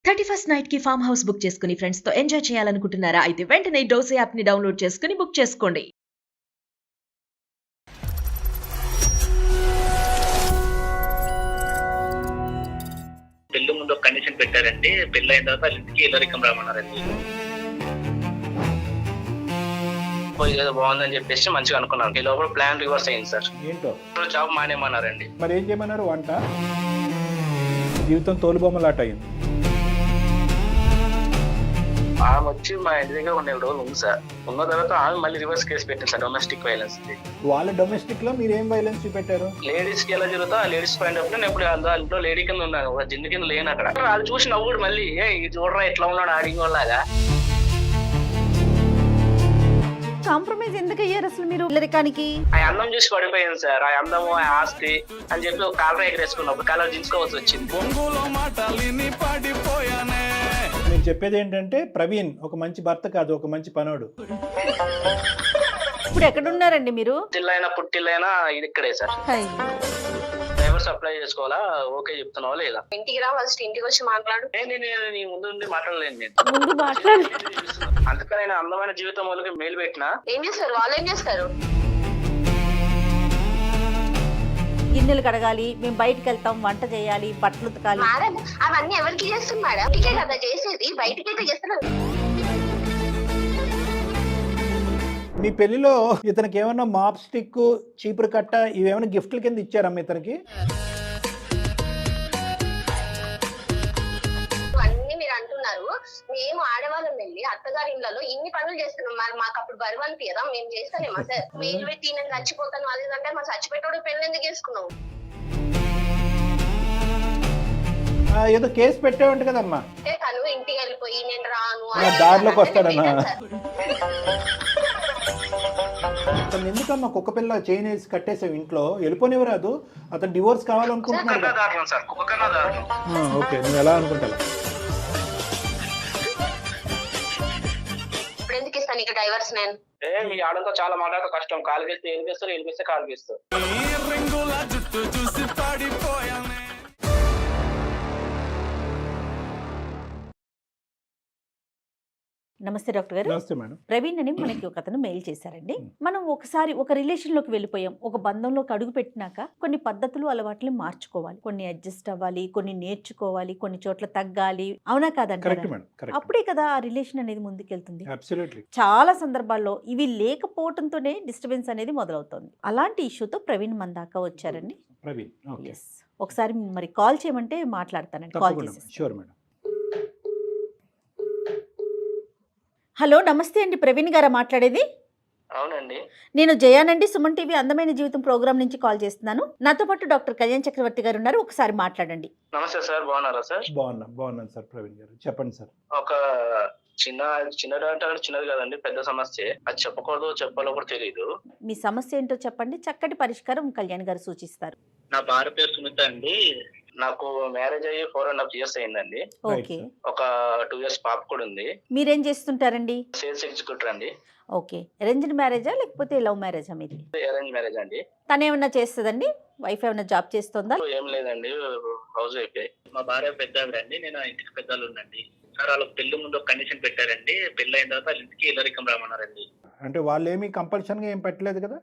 31st night కి farm house book చేసుకుని friends తో ఎంజాయ్ చేయాలనుకుంటున్నారా? అయితే వెంటనే డోసే యాప్ ని డౌన్లోడ్ చేసుకుని బుక్ చేసుకోండి. పెళ్లి ముందు ఒక కండిషన్ పెట్టారండి. పెళ్లి అయిన తర్వాత వాళ్ళ ఇంటికి ఇల్లరికం రామన్నారండి. ఏదో బాగుందని చెప్పేసి మంచిగా అనుకున్నాను. ఈ లోపల ప్లాన్ రివర్స్ అయింది సార్. ఏంటో జాబ్ మానేమన్నారండి. మరి ఏం చేయమన్నారు? వంట జీవితం తోలుబొమ్మలాట అయింది. ఆమె వచ్చి మా ఇంటి దగ్గర 1 రోజులు ఉంది సార్. ఉన్న తర్వాత ఆమె మళ్ళీ రివర్స్ కేసు పెట్టింది సార్, డొమెస్టిక్ వైలెన్స్. వాళ్ళ డొమెస్టిక్ లో మీరు ఏం వైలెన్స్ చూపెట్టారు? లేడీస్ కి ఎలా జరుగుతా ఆ లేడీస్ పాయింట్ ఆఫ్ నేను ఎప్పుడు ఇంట్లో లేడీ కింద ఉన్నాను, జిందు కింద లేను అక్కడ. వాళ్ళు చూసి నవ్వుడు మళ్ళీ ఇది చూడరా ఎట్లా ఉన్నాడు ఆడింగ్ వాళ్ళగా. కాంప్రమైజ్ ఎందుకు అయ్యారు అసలు మీరు ఇల్లరికానికి? ఆ అందం చూసి పడిపోయింది సార్. ఆ అందము ఆ ఆస్తి అని చెప్పి ఒక కాలర్ ఎగరేసుకున్నప్పుడు కాలర్ దించుకోవాల్సి వచ్చింది. నేను చెప్పేది ఏంటంటే ప్రవీణ్ ఒక మంచి భర్త కాదు, ఒక మంచి పనోడు. ఇప్పుడు ఎక్కడున్నారండి మీరు? తిల్లైనా పుట్టిల్లైనా ఇది ఇక్కడే సార్. డైవర్స్ అప్లై చేసుకోవాలా? ఓకే చెప్తున్నావా లేదా? ఇంటికి రా, ఫస్ట్ ఇంటికి వచ్చి మాట్లాడు. నేను నీ ముందు నుండి మాట్లాడలేను. నేను ముందు మాట్లాడు. అందుకని నేను అందమైన జీవితం వాళ్ళకి మెయిల్ పెట్టినా. ఏం చేస్తారు వాళ్ళు? ఏం చేస్తారు? గిన్నెలు కడగాలి, మేము బయటకు వెళ్తాం, వంట చేయాలి, బట్టలు ఉతకాలి. మేడం అవన్నీ ఎవరికి చేస్తుంది మేడం? ఇంటికే కదా చేసేది, బయటకి అయితే చేస్తున్నారు. మీ పెళ్లిలో ఇతనికి ఏమన్నా మాప్ స్టిక్, చీపురు కట్ట ఇవేమైనా గిఫ్ట్ల కింద ఇచ్చారమ్మా ఇతనికి? అన్ని మీరు అంటున్నారు. మేము ఆడవాళ్ళం వెళ్ళి అత్తగారి ఇళ్లలో ఇన్ని పనులు చేస్తున్నాం. మరి మాకు అప్పుడు బరువు అనిపించదా? మేము చేస్తానేమా సార్? మెయిల్ పెట్టి నేను చచ్చిపోతాను అది అంటే మా చచ్చిపోయేటోడు పెళ్లి ఎందుకు చేసుకున్నాం? ఏదో కేసు పెట్టేవంట కదమ్మా. తను ఇంటికి వెళ్ళిపోయి నేను రాను దారిలోకి వస్తాడన్నా. అతను ఎందుకమ్మా కుక్క పిల్ల చైన్ వేసి కట్టేసావు ఇంట్లో? వెళ్ళిపోనివ్వరాదు, అతను డివోర్స్ కావాలనుకుంటున్నాడు. ఓకే, నువ్వు ఎలా అనుకుంటా? ఇప్పుడు ఎందుకు ఇస్తాను ఇక డైవర్స్? నేను మీ ఆడంతో చాలా మాట్లాడతా కష్టం. కాలు గేస్తే ఏం చేస్తారు, ఏం చేస్తే కాలు గేస్తారు. నమస్తే డాక్టర్ గారు. నమస్తే మేడం. ప్రవీణ్ అని మనకి ఒక అతను మెయిల్ చేశారండి. మనం ఒకసారి ఒక రిలేషన్ లోకి వెళ్ళిపోయాం, ఒక బంధంలోకి అడుగు పెట్టినాక కొన్ని పద్ధతులు అలవాట్లని మార్చుకోవాలి, కొన్ని అడ్జస్ట్ అవ్వాలి, కొన్ని నేర్చుకోవాలి, కొన్ని చోట్ల తగ్గాలి. అవునా కాదంటారా? అప్పుడే కదా ఆ రిలేషన్ అనేది ముందుకెళ్తుంది. చాలా సందర్భాల్లో ఇవి లేకపోవడంతోనే డిస్టర్బెన్స్ అనేది మొదలవుతుంది. అలాంటి ఇష్యూతో ప్రవీణ్ మన దాకా వచ్చారండి. ఒకసారి మరి కాల్ చేయమంటే మాట్లాడతానండి. కాల్ చేసి హలో నమస్తే అండి, ప్రవీణ్ గారా మాట్లాడేది? అవునండి, నేను జయానండి, సుమన్ టీవీ అందమైన జీవితం ప్రోగ్రామ్ నుంచి కాల్ చేస్తున్నాను. నాతో పాటు డాక్టర్ కళ్యాణ్ చక్రవర్తి గారు ఉన్నారు, ఒకసారి మాట్లాడండి. నమస్తే సార్, బాగున్నారా సార్? బాగున్నాను సార్. ప్రవీణ్ గారు చెప్పండి సార్. ఒక చిన్నది అంటే చిన్నది కదండి, పెద్ద సమస్య. అది చెప్పకూడదు, చెప్పాలో కూడా తెలియదు. మీ సమస్య ఏంటో చెప్పండి, చక్కటి పరిష్కారం కళ్యాణ్ గారు సూచిస్తారు. నా భార్య పేరు సునీత అండి. నాకు మ్యారేజ్ అయ్యి 4.5 years అయిందండి. ఓకే. ఒక 2 years పాప కూడా ఉంది. మీరేం చేస్తుంటారండి? సేల్స్ ఎగ్జిక్యూటివ్ అండి. ఓకే. అరేంజ్డ్ మ్యారేజా లేకపోతే లవ్ మ్యారేజా మీది? అరేంజ్ మ్యారేజ్ అండి. తను ఏమన్నా చేస్తుందండి? వైఫ్ ఏమన్నా జాబ్ చేస్తుందా? ఏం లేదండి, హౌస్ వైఫ్. మా భార్య పెద్ద అండి, నేను ఇంటికి పెద్దలు ఉండండి. సార్ వాళ్ళకి పెళ్లి ముందు ఒక కండిషన్ పెట్టారండి. పెళ్లి అయిన తర్వాత వాళ్ళ ఇంటికి ఇల్లరికం రామన్నారండి. అంటే వాళ్ళు ఏమి కంపల్షన్ గా ఏం పెట్టలేదు కదా?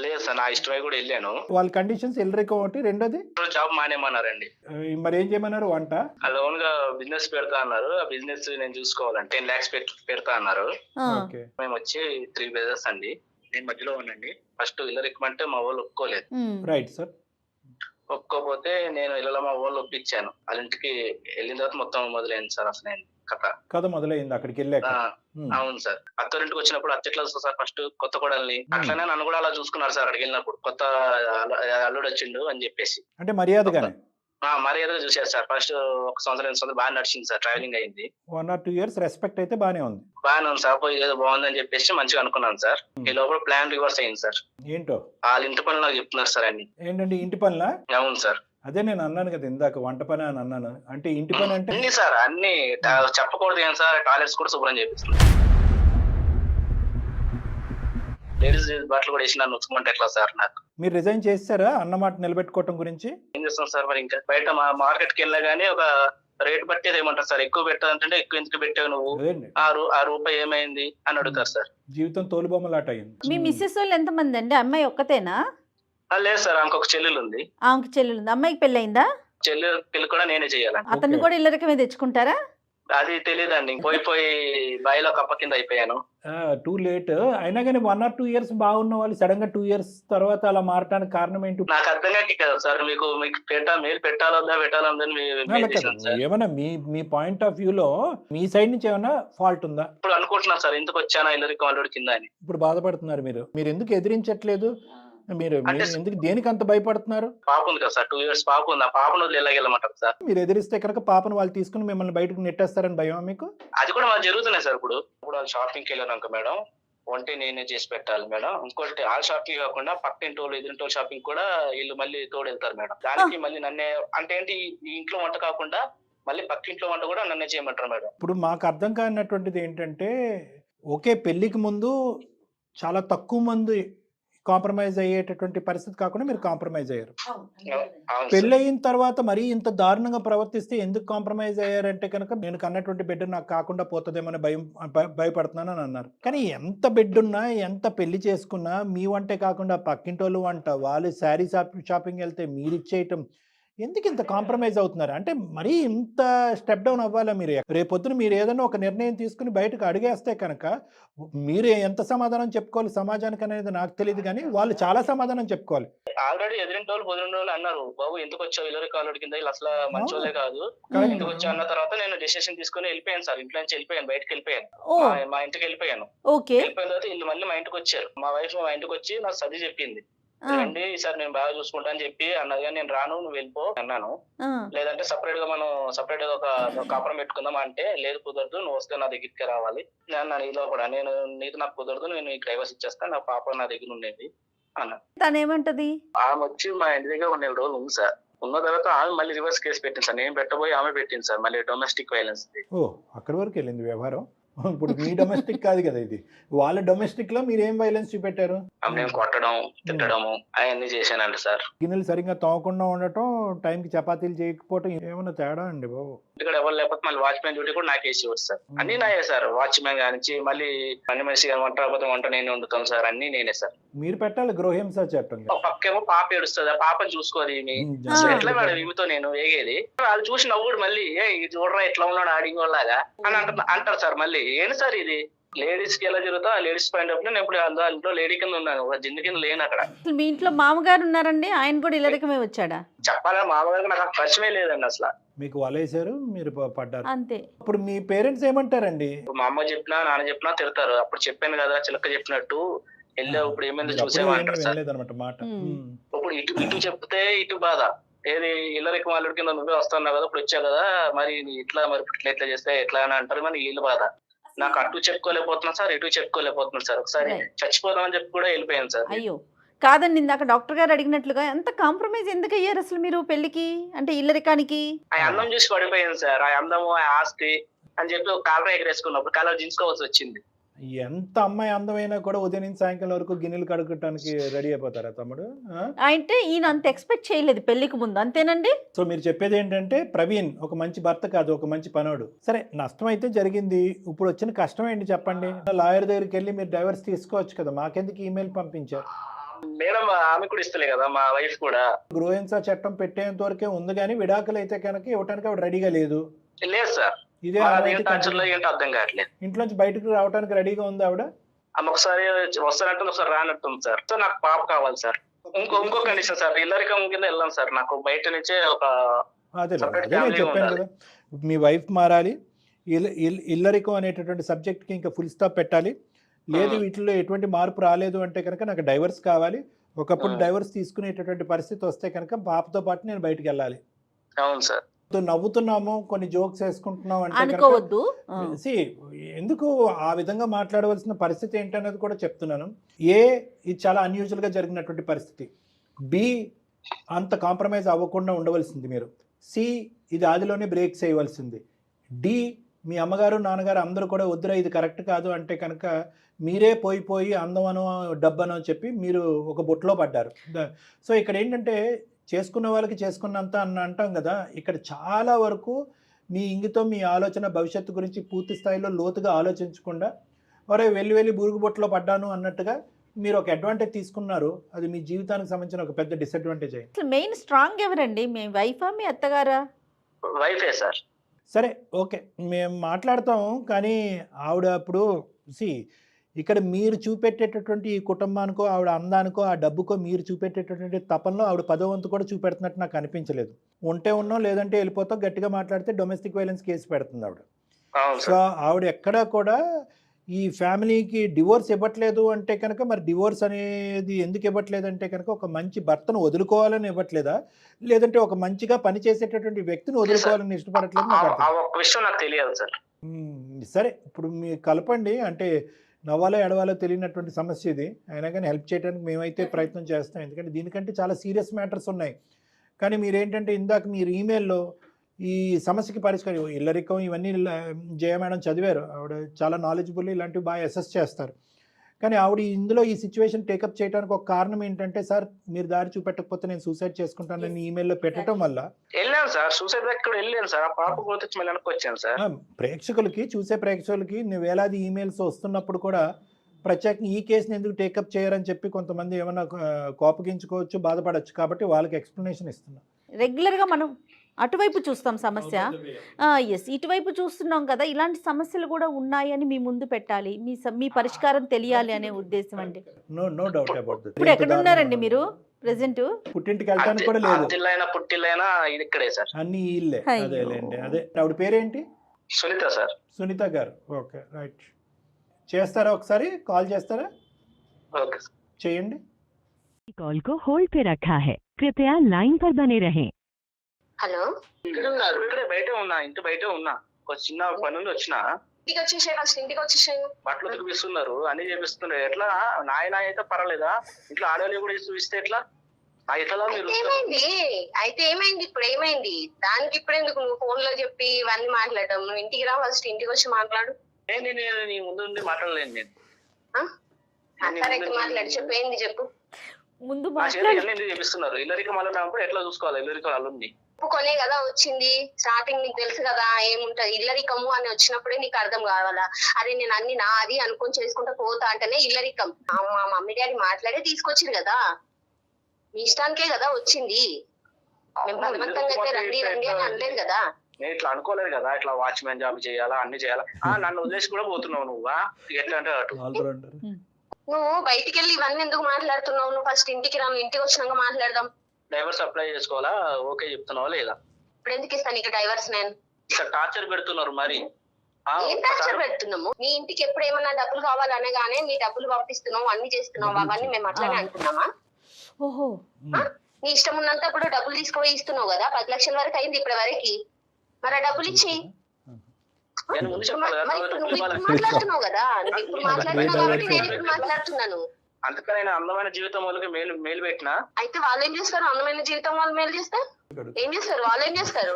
లేదు సార్, నా ఇష్టమై కూడా వెళ్ళాను. వాళ్ళ కండిషన్స్ ఇల్లరికం ఒకటి, రెండోది జాబ్ మానేమన్నారండి. మరి ఏం చేయమన్నారు? వంట అది ఓన్ గా బిజినెస్ పెడతా అన్నారు. ఆ బిజినెస్ నేను చూసుకోవాలంటే 10 lakhs పెడతా అన్నారు. మేము వచ్చి 3 brothers అండి, నేను మధ్యలో ఉన్నాండి. ఫస్ట్ ఇల్లరికం అంటే మా వాళ్ళు ఒప్పుకోలేదు. Right sir. ఒప్పుకోపోతే నేను ఇళ్ళలో మా వాళ్ళు ఒప్పించాను. వాళ్ళ ఇంటికి వెళ్ళిన తర్వాత మొత్తం మొదలైంది సార్. అసలు కథ మొదలైంది అక్కడికి వెళ్ళాక. అవును సార్. అత్తరింటికి వచ్చినప్పుడు అచ్చట్లా సార్ ఫస్ట్ కొత్త కోడల్ని, అట్లనే నన్ను కూడా అలా చూసుకున్నారు సార్. అక్కడికి వెళ్ళినప్పుడు కొత్త అల్లుడు వచ్చిండు అని చెప్పేసి అంటే మర్యాదగానే మర్యాదగా చూసారు సార్. ఫస్ట్ 1 సంవత్సరం 2 సంవత్సరం బాగా నడిచింది సార్, ట్రావెలింగ్ అయింది. 1 or 2 years రెస్పెక్ట్ అయితే బానే ఉంది సార్. పోయి ఏదో బాగుందని చెప్పేసి మంచిగా అనుకున్నాను సార్. ఈ లోపల ప్లాన్ రివర్స్ అయింది సార్. ఏంటో వాళ్ళ ఇంటి పనులు నాకు చెప్తున్నారు సార్ అన్ని. ఏంటండి ఇంటి పనులా? అవును సార్. అదే నేను అన్నాను కదా ఇందాక, వంట పని అని అన్నాను. అంటే ఇంటి పని అంటే అన్ని సార్, అన్ని చెప్పకూడదు ఏం సార్. టాయిలెట్స్ కూడా శుభ్రం చేపిస్తున్నారు. లేడీస్ బట్టలు కూడా వేసి నన్ను ఉచ్చుకుంటే ఎట్లా సార్? నాకు మీరు రిజైన్ చేస్తారా అన్నమాట నిలబెట్టుకోవటం గురించి? ఏం చేస్తాం సార్ మరి? ఇంకా బయట మార్కెట్ కి వెళ్ళగానే ఒక రేట్ బట్టి ఏమంటారు సార్, ఎక్కువ పెట్టాలంటే ఎక్కువ ఎందుకు పెట్టావు నువ్వు, అదేండి, ఆ రూపాయి ఏమైంది అని అడుగుతారు సార్. జీవితం తోలుబొమ్మలాట అయింది. మీ మిస్సెస్ వాళ్ళు ఎంతమంది అండి? అమ్మాయి ఒక్కతేనా? లేదు సార్, ఆమెకు ఒక చెల్లెలు ఉంది. ఆమెకి చెల్లెలు ఉంది. అమ్మాయికి పెళ్ళయిందా? చెల్లెలు పెళ్లి కూడా నేనే చేయాలండి. అతను కూడా ఇల్లరికమే తెచ్చుకుంటారా? అది తెలియదండి, పోయి బాయిలో కప్ప కింద అయిపోయాను. Too late. అయినా కానీ 1 or 2 years బాగున్న వాళ్ళు సడన్ గా 2 years తర్వాత అలా మారటానికి కారణం ఏంటి? నాకు అర్థం కాక కదా సార్, మీకు మెయిల్ పెట్టాలొద్దా ఏమన్నా మీ పాయింట్ ఆఫ్ వ్యూలో మీ సైడ్ నుంచి ఏమైనా ఫాల్ట్ ఉందా? ఇప్పుడు అనుకుంటున్నాను సార్, ఎందుకు వచ్చానా ఇల్లరికి వాళ్ళ కింద అని. ఇప్పుడు బాధపడుతున్నారు మీరు ఎందుకు ఎదిరించట్లేదు? మీరు ఎందుకు దేనికి అంత భయపడుతున్నారు? పాప ఉంది కదా సార్, 2 years పాప ఉంది. ఆ పాపను వదిలి ఎలాగెళ్ళమంటారు సార్? మీరు ఎదిరిస్తే కనుక పాపను వాళ్ళు తీసుకుని మిమ్మల్ని బయటకు నెట్టేస్తారని భయం మీకు? అది కూడా మాకు జరుగుతున్నాయి సార్. ఇప్పుడు వాళ్ళు షాపింగ్కి వెళ్ళారు మేడం, వంటే నేనే చేసి పెట్టాలి మేడం. ఇంకోటి వాళ్ళ షాపింగ్ కాకుండా పక్కింటి వాళ్ళు ఎదురింటి వాళ్ళు షాపింగ్ కూడా వీళ్ళు మళ్ళీ తోడు వెళ్తారు మేడం. దానికి మళ్ళీ నన్నే అంటే ఏంటి, ఈ ఇంట్లో వంట కాకుండా మళ్ళీ పక్కింట్లో వంట కూడా నన్నే చేయమంటారు మేడం. ఇప్పుడు మాకు అర్థం కానటువంటిది ఏంటంటే, ఓకే పెళ్లికి ముందు చాలా తక్కువ మంది కాంప్రమైజ్ అయ్యేటటువంటి పరిస్థితి కాకుండా మీరు కాంప్రమైజ్ అయ్యారు. పెళ్ళయిన తర్వాత మరీ ఇంత దారుణంగా ప్రవర్తిస్తే ఎందుకు కాంప్రమైజ్ అయ్యారంటే కనుక నేను కన్నటువంటి బిడ్డ నాకు కాకుండా పోతుందేమని భయపడుతున్నాను అని అన్నారు. కానీ ఎంత బిడ్డ ఉన్నా ఎంత పెళ్లి చేసుకున్నా మీ వంటే కాకుండా పక్కింటోళ్ళు వంట, వాళ్ళు శారీ షాపింగ్ వెళ్తే మీరు ఇచ్చేయటం, ఎందుకు ఇంత కాంప్రమైజ్ అవుతున్నారు? అంటే మరీ ఇంత స్టెప్ డౌన్ అవ్వాలా మీరు? రేపొద్దున మీరు ఏదైనా ఒక నిర్ణయం తీసుకుని బయటకు అడిగేస్తే కనుక మీరు ఎంత సమాధానం చెప్పుకోవాలి సమాజానికి అనేది నాకు తెలియదు, కానీ వాళ్ళు చాలా సమాధానం చెప్పుకోవాలి. ఆల్రెడీ ఎదురింటి వాళ్ళు పొదిరింటి వాళ్ళు అన్నారు, బాబు ఎందుకు వచ్చావు ఇల్లరి కాలుడి కింద, వీళ్ళు అసలు మంచోళ్ళే కాదు, ఎందుకు వచ్చావు అన్న తర్వాత నేను డెసిషన్ తీసుకుని వెళ్ళిపోయాను సార్. ఇంట్లో నుంచి వెళ్ళిపోయాను, బయటకు వెళ్ళిపోయాను, మా ఇంటికి వెళ్ళిపోయాను. వెళ్ళిపోయిన తర్వాత వీళ్ళు మళ్ళీ మా ఇంటికి వచ్చారు. మా వైఫ్ మా ఇంటికి వచ్చి నాకు సర్ది చెప్పింది, రండి ఈసారి నేను బాగా చూసుకుంటా అని చెప్పి అన్నది. కానీ నేను రాను, నువ్వు వెళ్ళిపో అన్నాను. లేదంటే సపరేట్ గా మనం సపరేట్ గా ఒక కాపురం పెట్టుకుందాం అంటే, లేదు కుదరదు, నువ్వు వస్తే నా దగ్గరికి రావాలి. నేను నీలో కూడా నేను నీకు నాకు కుదరదు, నేను నీకు డైవర్స్ ఇచ్చేస్తాను, నా పాప నా దగ్గర ఉండేది అన్నాను. తనేమంటది? ఆమె వచ్చి మా ఇంటి దగ్గర 1 రోజులు ఉంది సార్. ఉన్న తర్వాత ఆమె మళ్ళీ రివర్స్ కేసు పెట్టింది సార్. నేను పెట్టబోయి ఆమె పెట్టింది సార్, మళ్ళీ డొమెస్టిక్ వైలెన్స్. అక్కడి వరకు వెళ్ళింది వ్యవహారం. ఇప్పుడు మీ డొమెస్టిక్ కాదు కదా ఇది, వాళ్ళ డొమెస్టిక్ లో మీరు ఏం వైలెన్స్ చూపెట్టారు? నేను కొట్టడం, తిట్టడము అవన్నీ చేశానండి సార్. గిన్నెలు సరిగ్గా తోమకుండా ఉండటం, టైంకి చపాతీలు చేయకపోవటం, ఏమన్నా తేడా అండి బాబు? ఇక్కడ ఎవరు లేకపోతే మళ్ళీ వాచ్మెన్ డ్యూటీ కూడా నాకే ఇచ్చేవారు సార్. అన్ని నాయే సార్, వాచ్మెన్ కానించి మళ్ళీ పని మనిషి వంట రాకపోతే వంట నేను వండుతాను సార్, అన్ని నేనే సార్. మీరు పెట్టాలి గృహహింస చట్టం. పక్కేమో పాప ఏడుస్తుంది, ఆ పాపని చూసుకోదు ఈమె. ఎట్లా మేడం ఈమెతో నేను వేగేది? వాళ్ళు చూసి నవ్వుడు మళ్ళీ, ఇది చూడరా ఎట్లా ఉన్నాడు ఆడింగోలాగా అని అంటారు సార్. మళ్ళీ ఏంటి సార్ ఇది? లేడీస్ కి ఎలా జరుగుతా లేడీస్ పాయింట్ ఆఫ్ నేను ఇప్పుడు ఇంట్లో లేడీ కింద ఉన్నాను, ఒక జింది కింద లేను అక్కడ. మీ ఇంట్లో మామగారు ఉన్నారండి, ఆయన కూడా ఇల్లరికమే వచ్చాడా? చెప్పాలని మామగారికి నాకు పరిచయమే లేదండి అసలు. మీకు వలేశారు, మీరు పడ్డారు అంతే. ఇప్పుడు మీ పేరెంట్స్ ఏమంటారండి? మా అమ్మ చెప్పినా నాన్న చెప్పినా తిడతారు. అప్పుడు చెప్పాను కదా చిలక చెప్పినట్టు, వెళ్ళావు ఇప్పుడు ఏమైంది చూసేవాంటారు సార్. మాట ఇప్పుడు ఇటు చెప్తే ఇటు బాధ, ఏది ఇల్లరికి వాళ్ళ కింద నువ్వే వస్తున్నావు కదా, ఇప్పుడు వచ్చావు కదా, మరి ఇట్లా మరి ఇట్లా చేస్తే ఎట్లా అని అంటారు. మరి వీళ్ళు బాధ. నాకు అటు చెప్పుకోలేకపోతున్నాను సార్, ఇటు చెప్పుకోలేకపోతున్నాను సార్. ఒకసారి చచ్చిపోదామని చెప్పి కూడా వెళ్ళిపోయాను సార్. అయ్యో కాదండి, ఇందాక డాక్టర్ గారు అడిగినట్లుగా ఎంత కాంప్రమైజ్ ఎందుకు అయ్యారు అసలు మీరు పెళ్లికి, అంటే ఇల్లరికానికి? ఆ అందం చూసి పడిపోయాను సార్. ఆ అందము ఆ ఆస్తి అని చెప్పి ఒక కాలర్ ఎగరేసుకున్నప్పుడు కాలర్ దించుకోవాల్సి వచ్చింది. ఎంత అమ్మాయి అందమైనా కూడా ఉదయం నుంచి సాయంకాలం వరకు గిన్నెలు కడుక్కోవడానికి రెడీ అయిపోతారా తమ్ముడు? అంటే ఈయన అంత ఎక్స్పెక్ట్ చేయలేదు పెళ్లికి ముందు, అంతేనండి? సో మీరు చెప్పేది ఏంటంటే ప్రవీణ్ ఒక మంచి భర్త కాదు, ఒక మంచి పనోడు. సరే నష్టం అయితే జరిగింది, ఇప్పుడు వచ్చిన కష్టం ఏంటి చెప్పండి? లాయర్ దగ్గరికి వెళ్ళి మీరు డైవర్స్ తీసుకోవచ్చు కదా, మాకెందుకు ఈమెయిల్ పంపించారు? మేడం ఆమె కూడా ఇస్తలే కదా, మా వైఫ్ కూడా. గృహహింస చట్టం పెట్టేంత వరకే ఉంది, కానీ విడాకులు అయితే కనుక ఇవ్వడానికి ఆవిడ రెడీగా లేదు. లేదు సార్, ఇదే అర్థం కావట్లేదు. ఇంట్లోంచి బయటకు రావడానికి రెడీగా ఉంది ఆవిడ. ఆమె ఒకసారి వస్తానంటుంది, ఒకసారి రానట్టుంది సార్. సో నాకు పాప కావాలి సార్. ఇంకో కండిషన్ సార్, ఇల్లరికం కింద వెళ్ళాం సార్. నాకు బయట నుంచే ఒక అదే నేను చెప్పాను కదా, మీ వైఫ్ మారాలి, ఇల్లరికం అనేటటువంటి సబ్జెక్ట్కి ఇంకా ఫుల్ స్టాప్ పెట్టాలి. లేదు వీటిలో ఎటువంటి మార్పు రాలేదు అంటే కనుక నాకు డైవర్స్ కావాలి. ఒకప్పుడు డైవర్స్ తీసుకునేటటువంటి పరిస్థితి వస్తే కనుక పాపతో పాటు నేను బయటకు వెళ్ళాలి. అవును సార్. నవ్వుతున్నాము, కొన్ని జోక్స్ వేసుకుంటున్నాం అంటే అనుకోవద్దు. ఎందుకు ఆ విధంగా మాట్లాడవలసిన పరిస్థితి ఏంటనేది కూడా చెప్తున్నాను. ఇది చాలా అన్యూజువల్ గా జరిగినటువంటి పరిస్థితి. బి అంత కాంప్రమైజ్ అవ్వకుండా ఉండవలసింది మీరు. సి ఇది ఆదిలోనే బ్రేక్ చేయవలసింది. డి మీ అమ్మగారు నాన్నగారు అందరూ కూడా వద్దురా ఇది కరెక్ట్ కాదు అంటే కనుక మీరే పోయి అందమనో డబ్బనో చెప్పి మీరు ఒక బొట్లో పడ్డారు. సో ఇక్కడ ఏంటంటే చేసుకున్న వాళ్ళకి చేసుకున్నంత అని అంటాం కదా, ఇక్కడ చాలా వరకు మీ ఇంగితం, మీ ఆలోచన భవిష్యత్తు గురించి పూర్తి స్థాయిలో లోతుగా ఆలోచించకుండా ఒరే వెళ్ళి బురుగుబొట్టులో పడ్డాను అన్నట్టుగా మీరు ఒక అడ్వాంటేజ్ తీసుకున్నారు. అది మీ జీవితానికి సంబంధించిన ఒక పెద్ద డిసడ్వాంటేజ్ అయింది. అసలు మెయిన్ స్ట్రాంగ్ ఎవరండి? మీ వైఫా మీ అత్తగారా? వైఫే సార్. సరే ఓకే, మేము మాట్లాడతాము. కానీ ఆవిడ ఇప్పుడు ఇక్కడ మీరు చూపెట్టేటటువంటి ఈ కుటుంబానికో ఆవిడ అందానికో ఆ డబ్బుకో మీరు చూపెట్టేటటువంటి తపనలో ఆవిడ 10వ వంతు కూడా చూపెడుతున్నట్టు నాకు అనిపించలేదు. ఉంటే ఉన్నాం, లేదంటే వెళ్ళిపోతాం, గట్టిగా మాట్లాడితే డొమెస్టిక్ వైలెన్స్ కేసు పెడుతుంది ఆవిడ. సో ఆవిడ ఎక్కడా కూడా ఈ ఫ్యామిలీకి డివోర్స్ ఇవ్వట్లేదు అంటే కనుక, మరి డివోర్స్ అనేది ఎందుకు ఇవ్వట్లేదు అంటే కనుక ఒక మంచి భర్తను వదులుకోవాలని ఇవ్వట్లేదా, లేదంటే ఒక మంచిగా పనిచేసేటటువంటి వ్యక్తిని వదులుకోవాలని ఇష్టపడట్లేదు? నాకు తెలియదు సార్. సరే ఇప్పుడు మీరు కలపండి, అంటే నవ్వాలో ఎడవాలో తెలియనటువంటి సమస్య ఇది. అయినా కానీ హెల్ప్ చేయడానికి మేమైతే ప్రయత్నం చేస్తాం, ఎందుకంటే దీనికంటే చాలా సీరియస్ మ్యాటర్స్ ఉన్నాయి. కానీ మీరేంటంటే ఇందాక మీరు ఈమెయిల్లో ఈ సమస్యకి పరిష్కారం ఇల్లరికం ఇవన్నీ జయ మేడం చదివారు, ఆవిడ చాలా నాలెడ్జబుల్, ఇలాంటివి బాగా అసెస్ చేస్తారు. కానీ ఆవిడ ఇందులో ఈ సిచ్యువేషన్ టేకప్ చేయడానికి ఒక కారణం ఏంటంటే, సార్ మీరు దారి చూపెట్టకపోతే నేను సూసైడ్ చేసుకుంటానని ఈమెయిల్లో పెట్టడం వల్ల వెళ్ళాను సార్. సూసైడ్ దగ్గర వెళ్ళాను సార్. ఆ పాప గుర్తొచ్చి మళ్ళీ వెనక్కి వచ్చాను సార్. ప్రేక్షకులకి, చూసే ప్రేక్షకులకి వేలాది ఈమెయిల్స్ వస్తున్నప్పుడు కూడా ప్రత్యేకంగా ఈ కేసుని ఎందుకు టేకప్ చేయరని చెప్పి కొంతమంది ఏమైనా కోపగించుకోవచ్చు, బాధపడవచ్చు. కాబట్టి వాళ్ళకి ఎక్స్ప్లెనేషన్ ఇస్తున్నాం. రెగ్యులర్గా మనం అటువైపు చూస్తాం సమస్య, ఎస్ ఇటువైపు చూస్తున్నాం కదా, ఇలాంటి సమస్యలు కూడా ఉన్నాయని మీ ముందు పెట్టాలి, మీ పరిష్కారం తెలియాలి అనే ఉద్దేశం అండి. No doubt about this. ఇప్పుడు ఎక్కడ ఉన్నారండి మీరు ప్రెసెంట్? పుట్టింటికి వెళ్ళడానికి కూడా లేదు, పుట్టిల్లైనా ఇక్కడే సార్, అన్ని ఇల్లే. అదేలేండి. అదే ఆవిడ పేరేంటి? సునీత సార్. సునీత గారు. Okay right. చేస్తారా, ఒకసారి కాల్ చేస్తారా? ఓకే చేయండి. कॉल को होल्ड पे रखा है, कृपया लाइन पर बने रहें। హలో, ఇక్కడే బయట ఉన్నా, ఇంటి బయట ఉన్నా. ఒక చిన్న పని ఉంది, వచ్చిన. ఇంటికి వచ్చేసాయి, ఫస్ట్ ఇంటికి వచ్చేసాయి. బట్టలు చూపిస్తున్నారు, అన్ని చేపిస్తున్నారు. ఎట్లా నాయన అయితే పర్వాలేదా? ఇంట్లో ఆడవాళ్ళు కూడా చూపిస్తే ఎట్లా? ఏమైంది అయితే ఏమైంది? ఇప్పుడు ఏమైంది దానికి? ఇప్పుడు ఎందుకు నువ్వు ఫోన్ లో చెప్పి ఇవన్నీ మాట్లాడటం? నువ్వు ఇంటికి రా, ఫస్ట్ ఇంటికి వచ్చి మాట్లాడు. నేను నీ ముందు మాట్లాడలేను. నేను మాట్లాడు, చెప్పు, ఏంది చెప్పు. ముందు ఎందుకు చేపిస్తున్నారు? ఇల్లరిక మళ్ళీ ఎట్లా చూసుకోవాలి? ఇల్లరిక అల్లుంది కొనే కదా వచ్చింది. స్టార్టింగ్ నీకు తెలుసు కదా ఏముంటది. ఇల్లరికము అని వచ్చినప్పుడే నీకు అర్థం కావాలా? అదే నేను అన్ని నాది అనుకొని చేసుకుంటా పోతా అంటేనే ఇల్లరికం. మా మమ్మీ డాడీ మాట్లాడే తీసుకొచ్చింది కదా, మీ ఇష్టానికే కదా వచ్చింది. మేము బలవంతంగా అయితే రండి రండి అని అనలేదు కదా. నేను ఇట్లా అనుకోలేదు కదా, ఇట్లా వాచ్మెన్ జాబ్ చేయాలా, అన్ని చేయాలా. నన్ను వదిలేసి కూడా పోతున్నావు నువ్వా? ఎట్లా అంటే అటు నువ్వు బయటికి వెళ్ళి ఇవన్నీ ఎందుకు మాట్లాడుతున్నావు? నువ్వు ఫస్ట్ ఇంటికి రా, ఇంటికి వచ్చినాక మాట్లాడదాం. డైవర్స్ అప్లై చేసుకోవాలా? ఓకే చెప్తున్నావా లేదా? ఇప్పుడు ఎందుకు ఇస్తాను నీకు డైవర్స్? నేను ఇక్కడ టార్చర్ పెడుతున్నారు. మరి ఏం టార్చర్ పెడుతున్నాము? నీ ఇంటికి ఎప్పుడు ఏమన్నా డబ్బులు కావాలనగానే నీ డబ్బులు పంపిస్తున్నావు, అన్ని చేస్తున్నావు, అవన్నీ మేము అట్లానే అంటున్నామా? ఓహో, నీ ఇష్టం ఉన్నంతప్పుడు డబ్బులు తీసుకుపోయి ఇస్తున్నావు కదా. 10 లక్షల వరకు అయింది ఇప్పటి వరకు. మరి ఆ డబ్బులు ఇచ్చి మాట్లాడుతున్నావు కదా. నువ్వు ఇప్పుడు మాట్లాడుతున్నావు కాబట్టి నేను ఇప్పుడు మాట్లాడుతున్నాను. అందుకని అందమైన జీవితం వాళ్ళకి మేలు పెట్టినా. అయితే వాళ్ళు ఏం చేస్తారు? అందమైన జీవితం వాళ్ళు మేలు చేస్తారు. ఏం చేస్తారు వాళ్ళు? ఏం చేస్తారు?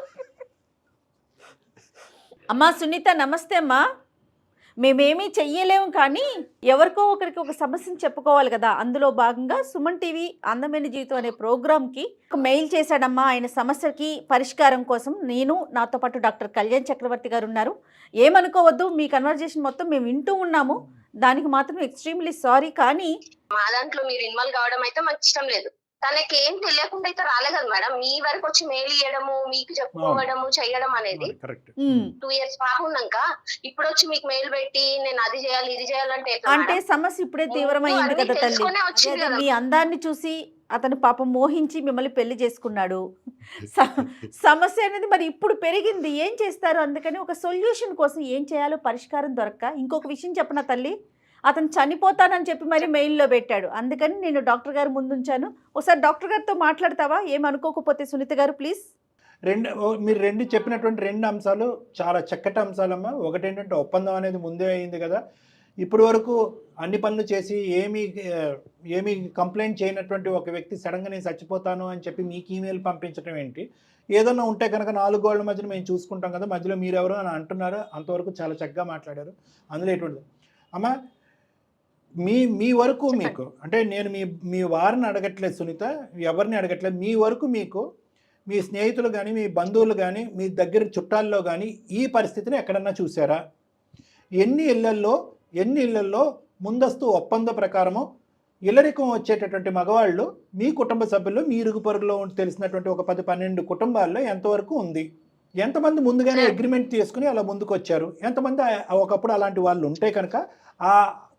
అమ్మా సునీత నమస్తే అమ్మా. మేమేమీ చెయ్యలేము, కానీ ఎవరికో ఒకరికి ఒక సమస్యను చెప్పుకోవాలి కదా. అందులో భాగంగా సుమన్ టీవీ అందమైన జీవితం అనే ప్రోగ్రామ్కి ఒక మెయిల్ చేశాడమ్మా. ఆయన సమస్యకి పరిష్కారం కోసం నేను, నాతో పాటు డాక్టర్ కళ్యాణ్ చక్రవర్తి గారు ఉన్నారు. ఏమనుకోవద్దు, మీ కన్వర్జేషన్ మొత్తం మేము వింటూ ఉన్నాము. దానికి మాత్రం ఎక్స్ట్రీమ్లీ సారీ. కానీ మా దాంట్లో మీరు ఇన్వాల్వ్ కావడం అయితే మాకు ఇష్టం లేదు. తనకి ఏం తెలియకుండా అయితే రాలే కదా మేడం. మీ వరకు వచ్చి మెయిల్ ఇవ్వడము, మీకు చెప్పుకోవడము, చెయ్యడం అనేది 2 years పాప ఉన్నాక ఇప్పుడు వచ్చి మీకు మెయిల్ పెట్టి నేను అది చేయాలి ఇది చేయాలంటే అంటే సమస్య ఇప్పుడే తీవ్రమైంది కదా తల్లి. మీ అందాన్ని చూసి అతను పాపం మోహించి మిమ్మల్ని పెళ్లి చేసుకున్నాడు. సమస్య అనేది మరి ఇప్పుడు పెరిగింది, ఏం చేస్తారు? అందుకని ఒక సొల్యూషన్ కోసం ఏం చేయాలో పరిష్కారం దొరక్క, ఇంకొక విషయం చెప్పనా తల్లి, అతను చనిపోతానని చెప్పి మరి మెయిల్లో పెట్టాడు. అందుకని నేను డాక్టర్ గారు ముందుంచాను. ఒకసారి డాక్టర్ గారితో మాట్లాడతావా? ఏమనుకోకపోతే సునీత గారు ప్లీజ్. మీరు చెప్పినటువంటి 2 అంశాలు చాలా చక్కటి అంశాలమ్మా. ఒకటేంటంటే ఒప్పందం అనేది ముందే అయింది కదా. ఇప్పటి వరకు అన్ని పనులు చేసి ఏమీ కంప్లైంట్ చేయనటువంటి ఒక వ్యక్తి సడన్గా నేను చచ్చిపోతాను అని చెప్పి మీకు ఈమెయిల్ పంపించడం ఏంటి? ఏదన్నా ఉంటే కనుక 4 గోళ్ల మధ్యన మేము చూసుకుంటాం కదా, మధ్యలో మీరెవరు అని అంటున్నారు. అంతవరకు చాలా చక్కగా మాట్లాడారు. అందులో ఎటువంటి అమ్మా మీ వరకు మీకు అంటే నేను మీ వారిని అడగట్లేదు సునీత, ఎవరిని అడగట్లేదు. మీ వరకు మీ స్నేహితులు కానీ మీ బంధువులు కానీ మీ దగ్గర చుట్టాల్లో కానీ ఈ పరిస్థితిని ఎక్కడన్నా చూసారా? ఎన్ని ఇళ్లల్లో ముందస్తు ఒప్పంద ప్రకారము ఇల్లరికం వచ్చేటటువంటి మగవాళ్ళు మీ కుటుంబ సభ్యులు మీ ఇరుగు పొరుగులో తెలిసినటువంటి ఒక 10-12 కుటుంబాల్లో ఎంతవరకు ఉంది? ఎంతమంది ముందుగానే అగ్రిమెంట్ తీసుకుని అలా ముందుకు వచ్చారు? ఎంతమంది ఒకప్పుడు అలాంటి వాళ్ళు ఉంటే కనుక ఆ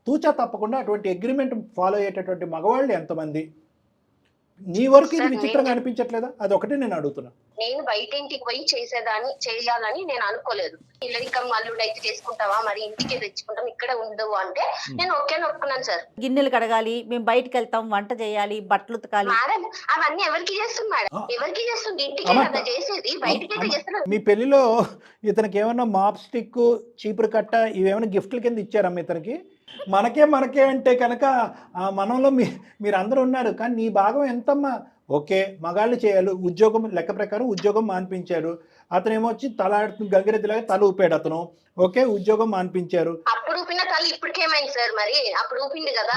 తూచా తప్పకుండా అటువంటి అగ్రిమెంట్ ఫాలో అయ్యేటటువంటి మగవాళ్ళు ఎంతమంది? నీ వరకు ఇది విచిత్రంగా అనిపించట్లేదా? అదొకటి నేను అడుగుతున్నా. నేను బయట ఇంటికి పోయి చేయాలని నేను అనుకోలేదు. ఇల్లరికం అల్లుడు అయితే చేసుకుంటావా, మరి ఇంటికే తెచ్చుకుంటాం, ఇక్కడ ఉండవు అంటే నేను ఓకే ఒప్పుకున్నాను సార్. గిన్నెలు కడగాలి, మేము బయటకు వెళ్తాం, వంట చేయాలి, బట్టలు ఉతకాలి. మేడం అవన్నీ ఎవరికి చేస్తుంది మేడం? ఎవరికి చేస్తుంది? ఇంటికే కదా చేసేది, బయటకైతే చేస్తున్నారు. మీ పెళ్లిలో ఇతనికి ఏమన్నా మాప్ స్టిక్, చీపురు కట్ట ఇవేమైనా గిఫ్ట్ల కింద ఇచ్చారమ్మా ఇతనికి? మనకే అంటే కనుక ఆ మనంలో మీరు అందరూ ఉన్నారు, కానీ నీ భాగం ఎంతమ్మా? ఓకే, మగాళ్ళు చేయాలి, ఉద్యోగం లెక్క ప్రకారం ఉద్యోగం మాన్పించారు. అతను ఏమొచ్చి తల గంగిరెద్దులాగా తల ఊపాడు అతను. ఓకే, ఉద్యోగం మాన్పించారు. అప్పుడు ఊపిన తల ఇప్పటికేమైంది సార్? మరి అప్పుడు ఊపింది కదా,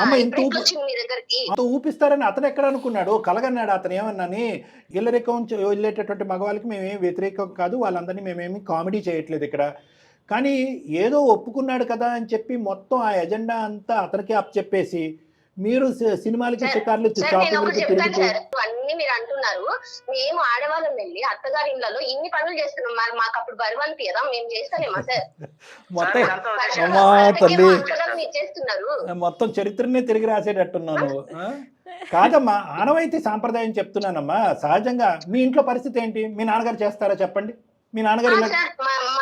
వచ్చింది మీ దగ్గరికి. ఊపిస్తారని అతను ఎక్కడ అనుకున్నాడు? కలగన్నాడు అతను ఏమన్నాని? ఇల్లరికం వెళ్ళేటటువంటి మగవాళ్ళకి మేమేమి వ్యతిరేకం కాదు, వాళ్ళందరినీ మేమేమి కామెడీ చేయట్లేదు ఇక్కడ. కానీ ఏదో ఒప్పుకున్నాడు కదా అని చెప్పి మొత్తం ఆ ఎజెండా అంతా అతనికి అప్పచెప్పేసి మీరు సినిమాలకి షికార్లు షాపింగ్లకి తిరుగుతూ అన్ని మీరు అంటున్నారు. మేము ఆడవాళ్ళం వెళ్ళి అత్తగారి ఇళ్లలో ఇన్ని పనులు చేస్తున్నాం, మరి మాకు అప్పుడు బరువు అనిపించదా? మేము చేస్తామేమా సార్? మొత్తం చరిత్రనే తిరిగి రాసేటట్టున్నాను. కాదమ్మా, ఆనవాయితీ సాంప్రదాయం చెప్తున్నానమ్మా. సహజంగా మీ ఇంట్లో పరిస్థితి ఏంటి? మీ నాన్నగారు చేస్తారా చెప్పండి? మీ నాన్నగారు మా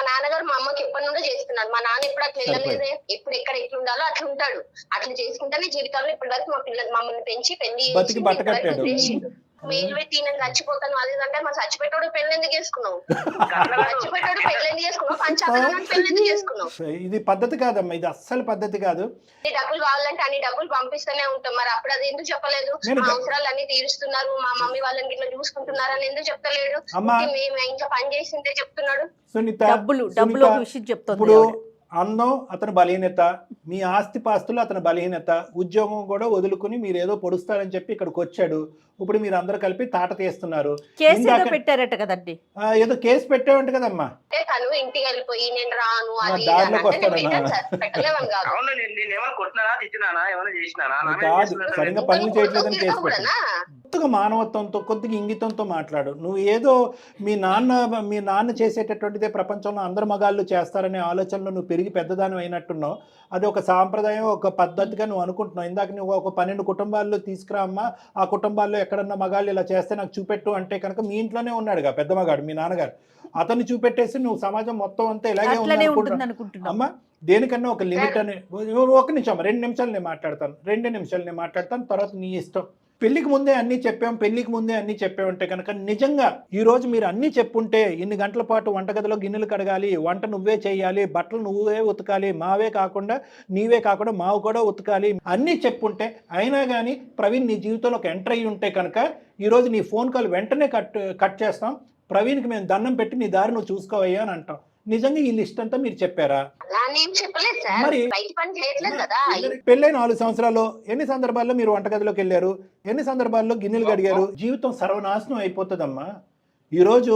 నాన్నగారు మా అమ్మకి ఎప్పటి నుండో చేస్తున్నారు. మా నాన్న ఇప్పుడు అట్లా వెళ్ళలేదే. ఎప్పుడు ఎక్కడ ఎట్లా ఉండాలో అట్లా ఉంటాడు. అట్లా చేసుకుంటేనే జీవితంలో ఇప్పటి వరకు మా పిల్లలు మమ్మల్ని పెంచి పెళ్లి మేలు పెట్టి నేను చచ్చిపోతాను అది అంటే మా చచ్చిపెట్టాడు పెళ్లి ఎందుకు చేసుకున్నావు? చచ్చిపెట్టాడు పెళ్లి ఎందుకు చేసుకున్నావు? పంచాయతీ పెళ్లి ఎందుకు చేసుకున్నావు? ఇది పద్ధతి కాదమ్మా, ఇది అస్సలు పద్ధతి కాదు. డబ్బులు కావాలంటే అన్ని డబ్బులు పంపిస్తూనే ఉంటాం, మరి అప్పుడు అది ఎందుకు చెప్పలేదు? మా అవసరాలు అన్ని తీరుస్తున్నారు, మా మమ్మీ వాళ్ళని ఇట్లా చూసుకుంటున్నారు అని ఎందుకు చెప్తలేడు? మేము ఇంకా పని చేసిందే చెప్తున్నాడు. డబ్బులు విషయం చెప్తాను. ఇప్పుడు అందం అతని బలహీనత, మీ ఆస్తి పాస్తులు అతని బలహీనత, ఉద్యోగం కూడా వదులుకుని మీరు ఏదో పొడుస్తారని చెప్పి ఇక్కడికి వచ్చాడు. ఇప్పుడు మీరు అందరు కలిపి తాట తీస్తున్నారు. పెట్టారట కదండి, ఏదో కేసు పెట్టావంట కదమ్మా. ఇంటికి వెళ్ళిపోయి నేను రాను దారిలోకి వస్తాడన్నా కాదు, సరిగ్గా పనులు చేయట్లేదని కేసు పెట్టా. కొద్దిగా మానవత్వంతో కొద్దిగా ఇంగితంతో మాట్లాడు. నువ్వు ఏదో మీ నాన్న చేసేటటువంటిదే ప్రపంచంలో అందరు మగాళ్ళు చేస్తారనే ఆలోచనలో నువ్వు పెరిగి పెద్దదాని అయినట్టున్నావు. అది ఒక సాంప్రదాయం, ఒక పద్ధతిగా నువ్వు అనుకుంటున్నావు. ఇందాక నువ్వు ఒక 12 కుటుంబాల్లో తీసుకురా అమ్మా, ఆ కుటుంబాల్లో ఎక్కడన్నా మగాళ్ళు ఇలా చేస్తే నాకు చూపెట్టు అంటే కనుక మీ ఇంట్లోనే ఉన్నాడుగా పెద్ద మగాడు మీ నాన్నగారు. అతన్ని చూపెట్టేసి నువ్వు సమాజం మొత్తం అంతా ఇలాగే ఉంది అమ్మా. దేనికన్నా ఒక లిమిట్ అని. ఒక నిమిషం, 2 నిమిషాలు నేను మాట్లాడతాను, 2 నిమిషాలు నేను మాట్లాడతాను, తర్వాత నీ ఇష్టం. పెళ్లికి ముందే అన్నీ చెప్పామంటే కనుక నిజంగా ఈరోజు మీరు అన్నీ చెప్పుంటే ఇన్ని గంటల పాటు వంటగదిలో గిన్నెలు కడగాలి, వంట నువ్వే చేయాలి, బట్టలు నువ్వే ఉతకాలి, నీవే కాకుండా మావు కూడా ఉతకాలి అన్నీ చెప్పుంటే, అయినా కానీ ప్రవీణ్ నీ జీవితంలో ఒక ఎంటర్ అయ్యి ఉంటే కనుక ఈరోజు నీ ఫోన్ కాల్ వెంటనే కట్ చేస్తాం. ప్రవీణ్కి మేము దండం పెట్టి నీ దారి నువ్వు చూసుకోవయ్యా అని అంటాం. నిజంగా ఈ లిస్ట్ అంతా మీరు చెప్పారా? మరి పెళ్ళైన 4 సంవత్సరాల్లో ఎన్ని సందర్భాల్లో మీరు వంటగదిలోకి వెళ్ళారు? ఎన్ని సందర్భాల్లో గిన్నెలు కడిగారు? జీవితం సర్వనాశనం అయిపోతుందమ్మా. ఈరోజు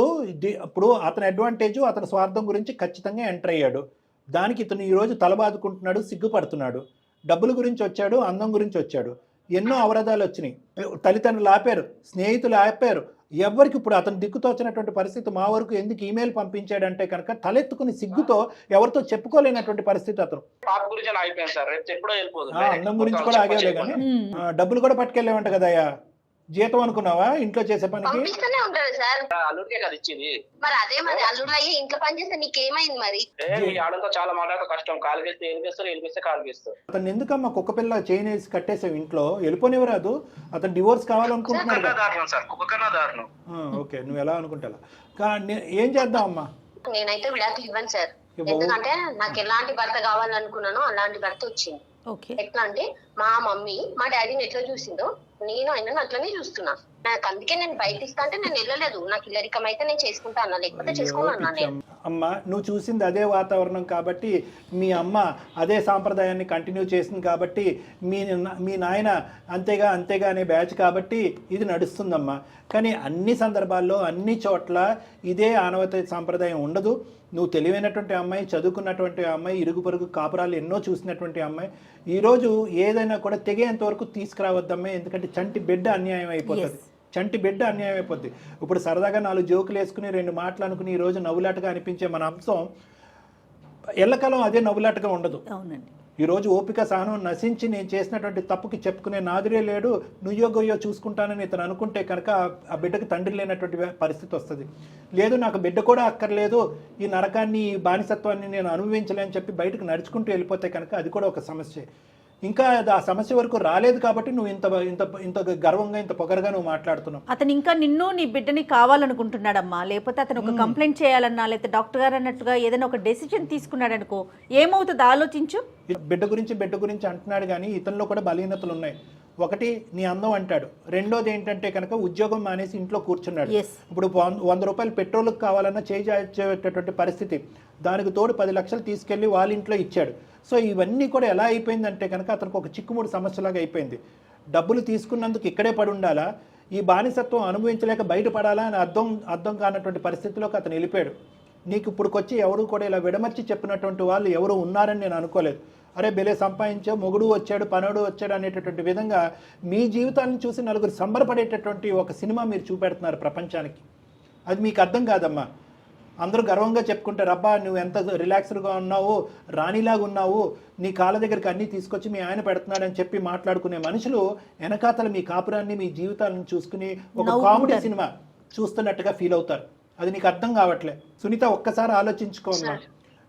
ఇప్పుడు అతని అడ్వాంటేజ్, అతని స్వార్థం గురించి ఖచ్చితంగా ఎంటర్ అయ్యాడు. దానికి ఇతను ఈరోజు తలబాదుకుంటున్నాడు, సిగ్గుపడుతున్నాడు. డబ్బుల గురించి వచ్చాడు, అందం గురించి వచ్చాడు, ఎన్నో అవరోధాలు వచ్చినాయి. తల్లిదండ్రులు ఆపారు, స్నేహితులు ఆపారు. ఎవరికి ఇప్పుడు అతను దిక్కుతోచినటువంటి పరిస్థితి. మా వరకు ఎందుకు ఈమెయిల్ పంపించాడంటే కనుక తలెత్తుకుని సిగ్గుతో ఎవరితో చెప్పుకోలేనటువంటి పరిస్థితి అతను. అందం గురించి కూడా ఆగేలే కానీ డబ్బులు కూడా పట్టుకెళ్ళేవంట కదయ్యా. జీతం అనుకున్నావా ఇంట్లో చేసే పనికి? అతను ఎందుకమ్మా కుక్క పిల్ల చైన్ వేసి కట్టేసావు ఇంట్లో? వెళ్ళిపోనివ్వరాదు, అతను డివోర్స్ కావాలనుకుంటున్నాడు. ఓకే, నువ్వు ఎలా అనుకుంటా. ఏం చేద్దాం అమ్మా? నేనైతే విడాకులు ఇవ్వను సార్, ఎందుకంటే నాకు ఎలాంటి భర్త కావాలనుకున్నానో అలాంటి భర్త వచ్చింది. ఎట్లా అంటే మా మమ్మీ మా డాడీని ఎట్లా చూసిందో నేను ఆయన అట్లనే చూస్తున్నా. నాకు అందుకే నేను బయట ఇస్తా అంటే నేను వెళ్ళలేదు. నాకు ఇల్లరికం అయితే నేను చేసుకుంటా అన్నా, లేకపోతే చేసుకోమన్నా నేను. అమ్మ నువ్వు చూసింది అదే వాతావరణం కాబట్టి, మీ అమ్మ అదే సాంప్రదాయాన్ని కంటిన్యూ చేసింది కాబట్టి, మీ నాయన అంతేగా అనే బ్యాచ్ కాబట్టి ఇది నడుస్తుందమ్మా. కానీ అన్ని సందర్భాల్లో అన్ని చోట్ల ఇదే ఆనవాయితీ సాంప్రదాయం ఉండదు. నువ్వు తెలివైనటువంటి అమ్మాయి, చదువుకున్నటువంటి అమ్మాయి, ఇరుగు పొరుగు కాపురాలు ఎన్నో చూసినటువంటి అమ్మాయి, ఈరోజు ఏదైనా కూడా తెగేంత వరకు తీసుకురావద్దమ్మాయి. ఎందుకంటే చంటి బిడ్డ అన్యాయం అయిపోతుంది, చంటి బిడ్డ అన్యాయం అయిపోద్ది. ఇప్పుడు సరదాగా 4 జోకులు వేసుకుని 2 మాటలు అనుకుని ఈరోజు నవ్వులాటగా అనిపించే మన అంశం ఎల్లకాలం అదే నవ్వులాటగా ఉండదు. అవునండి. ఈరోజు ఓపిక సహనం నశించి నేను చేసినటువంటి తప్పుకి చెప్పుకునే నాదురే లేడు, నుయ్యో గొయ్యో చూసుకుంటానని ఇతను అనుకుంటే కనుక ఆ బిడ్డకు తండ్రి లేనటువంటి పరిస్థితి వస్తుంది. లేదు నాకు బిడ్డ కూడా అక్కర్లేదు, ఈ నరకాన్ని ఈ బానిసత్వాన్ని నేను అనుభవించలేని చెప్పి బయటకు నడుచుకుంటూ వెళ్ళిపోతే కనుక అది కూడా ఒక సమస్య. ఇంకా ఆ సమస్య వరకు రాలేదు కాబట్టి నువ్వు ఇంత గర్వంగా ఇంత పొగరగా నువ్వు మాట్లాడుతున్నావు. అతను ఇంకా నిన్ను నీ బిడ్డని కావాలనుకుంటున్నాడమ్మా. లేకపోతే అతను ఒక కంప్లైంట్ చేయాలన్నా, లేకపోతే డాక్టర్ గారు అన్నట్టుగా ఏదైనా ఒక డెసిషన్ తీసుకున్నాడు అనుకో, ఏమవుతుంది ఆలోచించు. బిడ్డ గురించి అంటున్నాడు కానీ ఇతనిలో కూడా బలహీనతలు ఉన్నాయి. ఒకటి నీ అందం అంటాడు, రెండోది ఏంటంటే కనుక ఉద్యోగం మానేసి ఇంట్లో కూర్చున్నాడు. ఇప్పుడు 100 రూపాయలు పెట్రోల్కి కావాలన్నా చేసేటటువంటి పరిస్థితి, దానికి తోడు 10 లక్షలు తీసుకెళ్లి వాళ్ళ ఇంట్లో ఇచ్చాడు. సో ఇవన్నీ కూడా ఎలా అయిపోయిందంటే కనుక అతనికి ఒక చిక్కుముడి సమస్యలాగా అయిపోయింది. డబ్బులు తీసుకున్నందుకు ఇక్కడే పడి ఉండాలా, ఈ బానిసత్వం అనుభవించలేక బయటపడాలా అని అర్థం కానటువంటి పరిస్థితిలోకి అతను వెళ్ళిపోయాడు. నీకు ఇప్పుడుకొచ్చి ఎవరు కూడా ఇలా విడమర్చి చెప్పినటువంటి వాళ్ళు ఎవరు ఉన్నారని నేను అనుకోలేదు. అరే బెలే సంపాదించా, మొగుడు వచ్చాడు, పనుడు వచ్చాడు అనేటటువంటి విధంగా మీ జీవితాలను చూసి నలుగురు సంబరపడేటటువంటి ఒక సినిమా మీరు చూపెడుతున్నారు ప్రపంచానికి. అది మీకు అర్థం కాదమ్మా. అందరూ గర్వంగా చెప్పుకుంటారు, అబ్బా నువ్వు ఎంత రిలాక్స్డ్గా ఉన్నావు, రాణిలాగా ఉన్నావు, నీ కాళ్ళ దగ్గరికి అన్నీ తీసుకొచ్చి మీ ఆయన పెడుతున్నాడని చెప్పి మాట్లాడుకునే మనుషులు వెనకాతల మీ కాపురాన్ని, మీ జీవితాలను చూసుకుని ఒక కామెడీ సినిమా చూస్తున్నట్టుగా ఫీల్ అవుతారు. అది నీకు అర్థం కావట్లే. సునీత ఒక్కసారి ఆలోచించుకోమ్మా.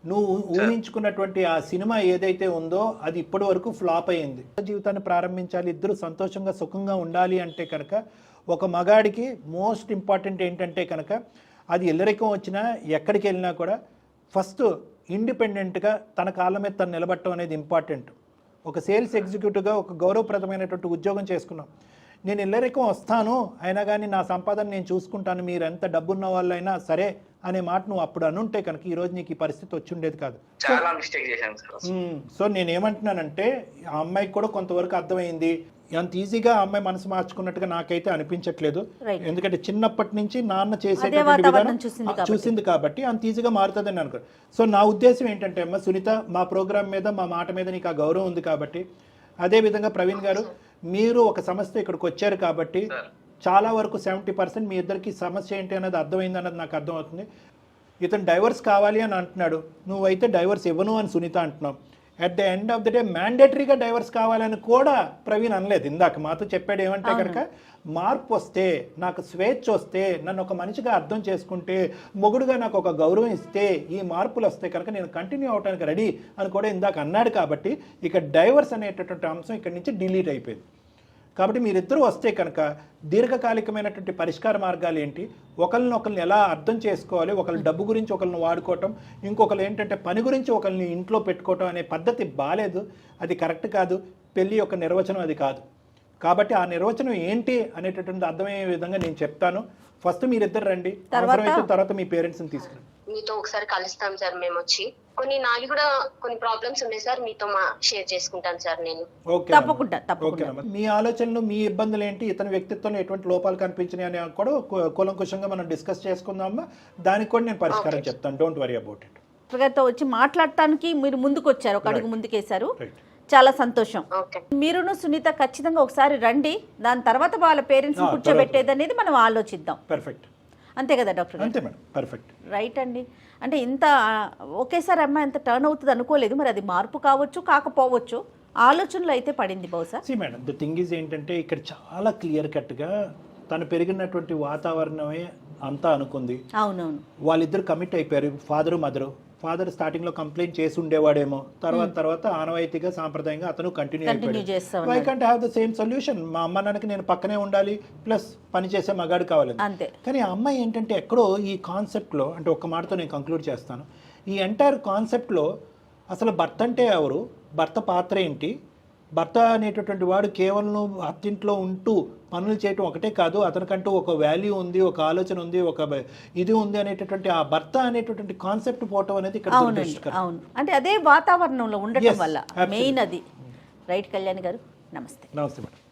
నువ్వు ఊహించుకున్నటువంటి ఆ సినిమా ఏదైతే ఉందో అది ఇప్పటి వరకు ఫ్లాప్ అయ్యింది. జీవితాన్ని ప్రారంభించాలి, ఇద్దరు సంతోషంగా సుఖంగా ఉండాలి అంటే కనుక ఒక మగాడికి మోస్ట్ ఇంపార్టెంట్ ఏంటంటే కనుక అది ఇల్లరికం వచ్చినా ఎక్కడికి వెళ్ళినా కూడా ఫస్ట్ ఇండిపెండెంట్గా తన కాళ్ళ మీద తను నిలబడటం అనేది ఇంపార్టెంట్. ఒక సేల్స్ ఎగ్జిక్యూటివ్గా ఒక గౌరవప్రదమైనటువంటి ఉద్యోగం చేసుకున్నాం. నేను ఇల్లరికం వస్తాను అయినా కానీ నా సంపాదన నేను చూసుకుంటాను, మీరు ఎంత డబ్బున్న వాళ్ళైనా సరే అనే మాట నువ్వు అప్పుడు అనుంటే కనుక ఈరోజు నీకు ఈ పరిస్థితి వచ్చి ఉండేది కాదు. చాలా మిస్టేక్ చేశాను సార్. సో నేనేమంటున్నానంటే ఆ అమ్మాయికి కూడా కొంతవరకు అర్థమైంది. అంత ఈజీగా ఆ అమ్మాయి మనసు మార్చుకున్నట్టుగా నాకైతే అనిపించట్లేదు. ఎందుకంటే చిన్నప్పటి నుంచి నాన్న చేసేటటువంటి విధానం చూసింది కాబట్టి అంత ఈజీగా మారుతుందని అనుకో. సో నా ఉద్దేశం ఏంటంటే అమ్మ సునీత, మా ప్రోగ్రామ్ మీద మా మాట మీద నీకు ఆ గౌరవం ఉంది కాబట్టి, అదేవిధంగా ప్రవీణ్ గారు మీరు ఒక సమస్య ఇక్కడికి వచ్చారు కాబట్టి చాలా వరకు 70% మీ ఇద్దరికి సమస్య ఏంటి అనేది అర్థమైంది అన్నది నాకు అర్థమవుతుంది. ఇతను డైవర్స్ కావాలి అని అంటున్నాడు, నువ్వైతే డైవర్స్ ఇవ్వను అని సునీత అంటున్నావు. At the end of the day మ్యాండేటరీగా డైవర్స్ కావాలని కూడా ప్రవీణ్ అనలేదు. ఇందాక మాతో చెప్పాడు ఏమంటే కనుక మార్పు వస్తే, నాకు స్వేచ్ఛ వస్తే, నన్ను ఒక మనిషిగా అర్థం చేసుకుంటే, మొగుడుగా నాకు ఒక గౌరవం ఇస్తే, ఈ మార్పులు వస్తే కనుక నేను కంటిన్యూ అవడానికి రెడీ అని కూడా ఇందాక అన్నాడు. కాబట్టి ఇక డైవర్స్ అనేటటువంటి అంశం ఇక్కడి నుంచి డిలీట్ అయిపోయింది. కాబట్టి మీరిద్దరూ వస్తే కనుక దీర్ఘకాలికమైనటువంటి పరిష్కార మార్గాలు ఏంటి, ఒకరిని ఎలా అర్థం చేసుకోవాలి, ఒకరి డబ్బు గురించి ఒకరిని వాడుకోవటం, ఇంకొకరు ఏంటంటే పని గురించి ఒకరిని ఇంట్లో పెట్టుకోవటం అనే పద్ధతి బాలేదు, అది కరెక్ట్ కాదు. పెళ్ళి యొక్క నిర్వచనం అది కాదు. కాబట్టి ఆ నిర్వచనం ఏంటి అనేటటువంటి అర్థమయ్యే విధంగా నేను చెప్తాను. ఫస్ట్ మీరిద్దరు రండి, తర్వాత మీ పేరెంట్స్ని తీసుకురండి. మీతో ఒకసారి కలుస్తాం సార్. మేము వచ్చి నావి కూడా కొన్ని ప్రాబ్లమ్స్ ఉన్నాయి సార్, మీతో షేర్ చేసుకుంటాను సార్ నేను. తప్పకుండా. మీ ఆలోచనలు, మీ ఇబ్బందులు ఏంటి, ఇతని వ్యక్తిత్వంలో ఎటువంటి లోపాలు కనిపించినాయి అని కూడా కూలంకుషంగా మనం డిస్కస్ చేసుకుందామా. దానికి కూడా నేను పరిష్కారం చెప్తాను. Don't worry about it. Doctor గారితో వచ్చి మాట్లాడటానికి మీరు ముందుకు వచ్చారు, ఒక అడుగు ముందుకేశారు, చాలా సంతోషం. మీరును సునీత ఖచ్చితంగా ఒకసారి రండి, దాని తర్వాత వాళ్ళ పేరెంట్స్ కూర్చోబెట్టేది అనేది మనం ఆలోచిద్దాం. పర్ఫెక్ట్. అంతే కదా డాక్టర్? అంతే మేడం, పర్ఫెక్ట్. రైట్ అండి. అంటే ఇంత ఒకేసారి అమ్మాయి ఎంత టర్న్ అవుతుంది అనుకోలేదు. మరి అది మార్పు కావచ్చు, కాకపోవచ్చు, ఆలోచనలు అయితే పడింది బహుశా. మేడం ద థింగ్ ఈజ్ ఏంటంటే ఇక్కడ చాలా క్లియర్ కట్గా తను పెరిగినటువంటి వాతావరణమే అంతా అనుకుంది. అవునవును. వాళ్ళిద్దరు కమిట్ అయిపోయారు, ఫాదరు మదరు. ఫాదర్ స్టార్టింగ్లో కంప్లైంట్ చేసి ఉండేవాడేమో, తర్వాత ఆనవాయితీగా సాంప్రదాయంగా అతను కంటిన్యూ అయిపోయాడు. Why can't have the same solution? మా అమ్మ నాన్నకి నేను పక్కనే ఉండాలి, ప్లస్ పని చేసే మగాడు కావాలి. కానీ ఆ అమ్మాయి ఏంటంటే ఎక్కడో ఈ కాన్సెప్ట్లో, అంటే ఒక్క మాటతో నేను కంక్లూడ్ చేస్తాను, ఈ ఎంటైర్ కాన్సెప్ట్లో అసలు భర్త అంటే ఎవరు, భర్త పాత్ర ఏంటి, భర్త అనేటటువంటి వాడు కేవలం అత్తింట్లో ఉంటూ పనులు చేయటం ఒకటే కాదు, అతనికంటూ ఒక వాల్యూ ఉంది, ఒక ఆలోచన ఉంది, ఒక ఇది ఉంది అనేటటువంటి ఆ భర్త అనేటటువంటి కాన్సెప్ట్ పోవటం అనేది ఇక్కడ అవునండి, దురదృష్టకరం. అవును. అంటే అదే వాతావరణంలో ఉండటం Yes, వల్ల absolutely. మెయిన్ అది. రైట్ కళ్యాణ్ గారు, నమస్తే. నమస్తే మేడం.